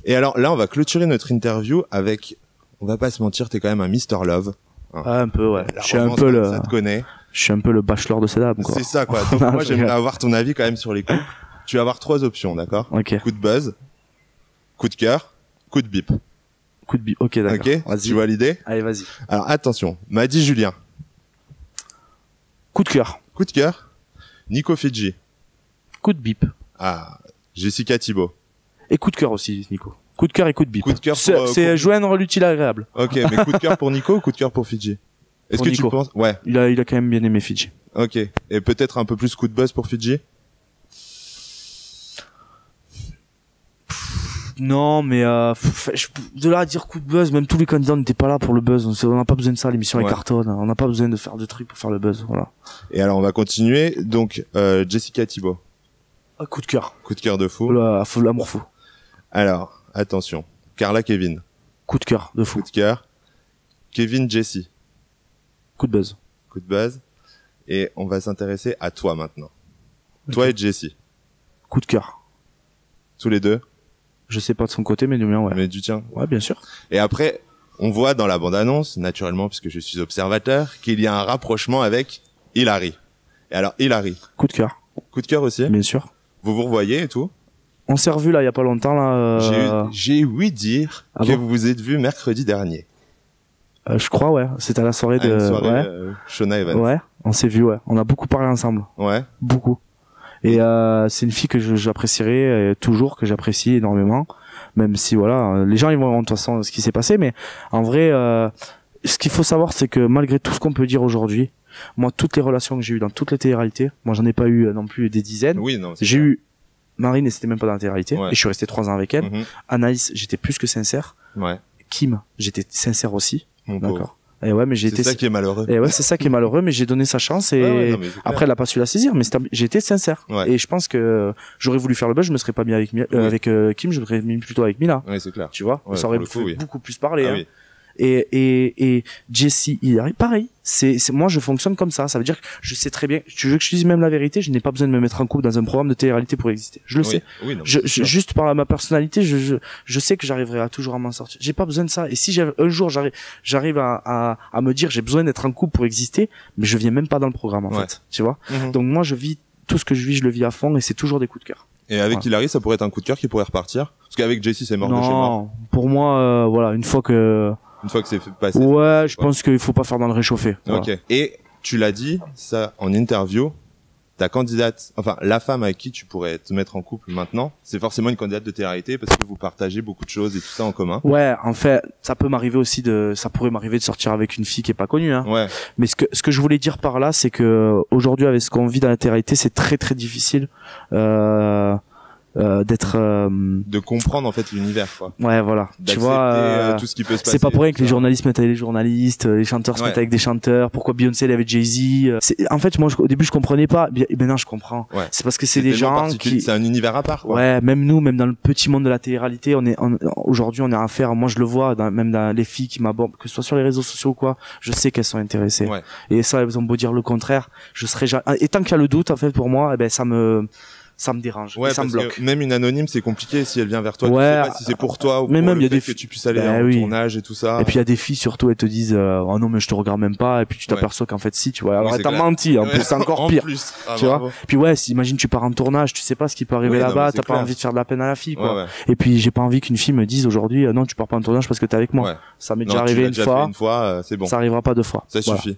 Et alors là, on va clôturer notre interview avec, on va pas se mentir, t'es quand même un Mr. Love. Hein. Ah, un peu, ouais. Je suis un peu ça te connaît. Je suis un peu le bachelor de ces dames, quoi. C'est ça, quoi. Donc moi, j'aimerais avoir ton avis quand même sur les couples. Tu vas avoir 3 options, d'accord? Ok. Coup de buzz, coup de cœur, coup de bip. Coup de bip. Ok, d'accord. Ok. Vas-y. Tu vois l'idée? Allez, vas-y. Alors attention, Madi Julien. Coup de cœur. Coup de cœur. Nico Fidji. Coup de bip. Ah, Jessica Thibault. Et coup de cœur aussi, Nico. Coup de cœur et coup de bip. Coup de cœur c'est joindre l'utile à l'agréable. Ok, mais coup de cœur pour Nico ou coup de cœur pour Fidji? Est-ce que Nico. tu penses? Ouais. Il a quand même bien aimé Fidji. Ok. Et peut-être un peu plus coup de buzz pour Fidji? Non, mais de là à dire coup de buzz, même tous les candidats n'étaient pas là pour le buzz. On n'a pas besoin de ça, l'émission est cartonne. On n'a pas besoin de faire de trucs pour faire le buzz, voilà. Et alors on va continuer. Donc Jessica Thibault. Ah, coup de cœur. Coup de cœur de fou. L'amour fou. Alors attention, Carla Kevin. Coup de cœur de fou. Coup de cœur. Kevin Jessie. Coup de buzz. Coup de buzz. Et on va s'intéresser à toi maintenant. Okay. Toi et Jessie. Coup de cœur. Tous les deux? Je sais pas de son côté, mais du mien, ouais. Mais du tien? Ouais, bien sûr. Et après, on voit dans la bande-annonce, naturellement, puisque je suis observateur, qu'il y a un rapprochement avec Hilary. Et alors, Hilary. Coup de cœur. Coup de cœur aussi? Bien sûr. Vous vous revoyez et tout? On s'est revus là, il y a pas longtemps, là. J'ai ouï dire que vous vous êtes vus mercredi dernier. Je crois, ouais. C'était à la soirée de... Une soirée, Shona Evans. Ouais. On s'est vus, ouais. On a beaucoup parlé ensemble. Ouais. Beaucoup. Et c'est une fille que j'apprécierai toujours, que j'apprécie énormément, même si voilà, les gens ils vont voir de toute façon ce qui s'est passé, mais en vrai, ce qu'il faut savoir, c'est que malgré tout ce qu'on peut dire aujourd'hui, moi toutes les relations que j'ai eues dans toutes les téléréalités, moi j'en ai pas eu non plus des dizaines. Oui, non. J'ai eu Marine et c'était même pas dans la télé-réalité, ouais. Et je suis resté 3 ans avec elle. Anaïs, j'étais plus que sincère. Ouais. Kim, j'étais sincère aussi. D'accord. Et ouais, mais j'ai été. C'est ça qui est malheureux. Et ouais, c'est ça qui est malheureux, mais j'ai donné sa chance et après elle a pas su la saisir, mais j'ai été sincère. Ouais. Et je pense que j'aurais voulu faire le buzz, je me serais pas mis avec avec Kim, je me serais mis plutôt avec Mila. Oui, c'est clair. Tu vois, ça aurait fait beaucoup plus parler. Ah, hein. Et Jessie, pareil. Moi, je fonctionne comme ça. Ça veut dire que je sais très bien. Tu veux que je dise même la vérité? Je n'ai pas besoin de me mettre en couple dans un programme de télé-réalité pour exister. Je le sais. Oui, non, juste par ma personnalité, je sais que j'arriverai à toujours à m'en sortir. J'ai pas besoin de ça. Et si un jour j'arrive à me dire j'ai besoin d'être en couple pour exister, mais je viens même pas dans le programme en fait. Tu vois. Donc moi, je vis tout ce que je vis, je le vis à fond et c'est toujours des coups de cœur. Et avec Hilary, ça pourrait être un coup de cœur qui pourrait repartir. Parce qu'avec Jessie, c'est mort de chez mort. Non, pour moi, voilà, une fois que c'est passé. Ouais, je pense qu'il faut pas faire dans le réchauffé. Ok. Voilà. Et tu l'as dit, ça, en interview, ta candidate, enfin, la femme avec qui tu pourrais te mettre en couple maintenant, c'est forcément une candidate de télé-réalité parce que vous partagez beaucoup de choses et tout ça en commun. Ouais, en fait, ça pourrait m'arriver de sortir avec une fille qui est pas connue, hein. Ouais. Mais ce que je voulais dire par là, c'est que aujourd'hui, avec ce qu'on vit dans la télé-réalité, c'est très très difficile, de comprendre en fait l'univers, quoi. Ouais, voilà. Tu vois, tout ce qui peut se passer. C'est pas pour rien que les journalistes mettent avec les journalistes, les chanteurs se mettent avec des chanteurs. Pourquoi Beyoncé elle avait Jay-Z? En fait, moi au début je comprenais pas. Maintenant je comprends. Ouais. C'est parce que c'est des gens qui. C'est un univers à part, quoi. Ouais, même nous, même dans le petit monde de la télé-réalité, aujourd'hui on est à faire. Moi je le vois, même dans les filles qui m'abordent, que ce soit sur les réseaux sociaux ou quoi, je sais qu'elles sont intéressées. Ouais. Et ça, elles ont beau dire le contraire, je serai jamais. Et tant qu'il y a le doute en fait pour moi, ça me dérange, ça me bloque. Que même une anonyme, c'est compliqué si elle vient vers toi. Ouais, tu sais pas si c'est pour toi ou mais pour même le y a fait que tu puisses aller en tournage et tout ça. Et puis il y a des filles surtout, elles te disent oh non mais je te regarde même pas, et puis tu t'aperçois qu'en fait si, tu vois. Alors t'as menti, en plus c'est encore pire. Tu vois. Puis ouais, imagine tu pars en tournage, tu sais pas ce qui peut arriver là-bas, t'as pas envie de faire de la peine à la fille, quoi. Et puis j'ai pas envie qu'une fille me dise aujourd'hui non tu pars pas en tournage parce que t'es avec moi. Ça m'est déjà arrivé une fois, c'est bon. Ça arrivera pas 2 fois. Ça suffit.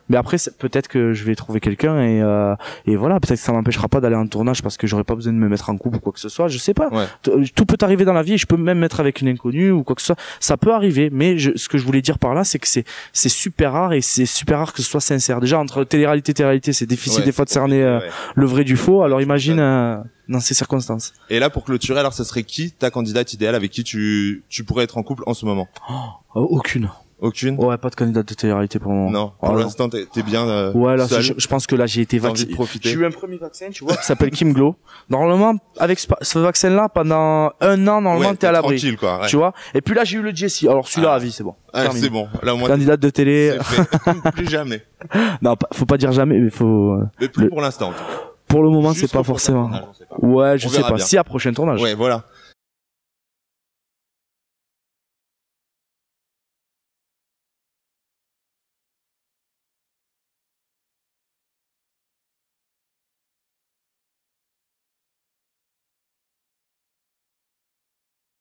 Mais après, peut-être que je vais trouver quelqu'un et voilà, peut-être que ça m'empêchera pas d'aller en tournage parce que j'aurais pas besoin de me mettre en couple ou quoi que ce soit, je sais pas. Ouais. Tout peut arriver dans la vie et je peux même mettre avec une inconnue ou quoi que ce soit. Ça peut arriver, mais ce que je voulais dire par là, c'est que c'est super rare et c'est super rare que ce soit sincère. Déjà, entre télé-réalité, c'est difficile des fois de cerner le vrai du faux. Alors imagine dans ces circonstances. Et là, pour clôturer, alors, ça serait qui ta candidate idéale avec qui tu pourrais être en couple en ce moment? Aucune. Aucune? Ouais, pas de candidate de télé-réalité pour le moment. Non, pour l'instant, t'es bien ouais, là, seul. je pense que là, j'ai été vacciné. J'ai eu un premier vaccin, tu vois, qui s'appelle Kim Glow. Normalement, avec ce vaccin-là, pendant 1 an, normalement, t'es à l'abri. Tranquille, quoi. Ouais. Tu vois. Et puis là, j'ai eu le Jessie. Alors, celui-là, à vie, c'est bon. C'est bon. Là, au moins. Candidate de télé. Plus jamais. Non, faut pas dire jamais, mais faut. Mais plus pour l'instant. Pour le moment, c'est pas forcément. Ouais, je sais pas. Si à prochain tournage. Ouais, voilà.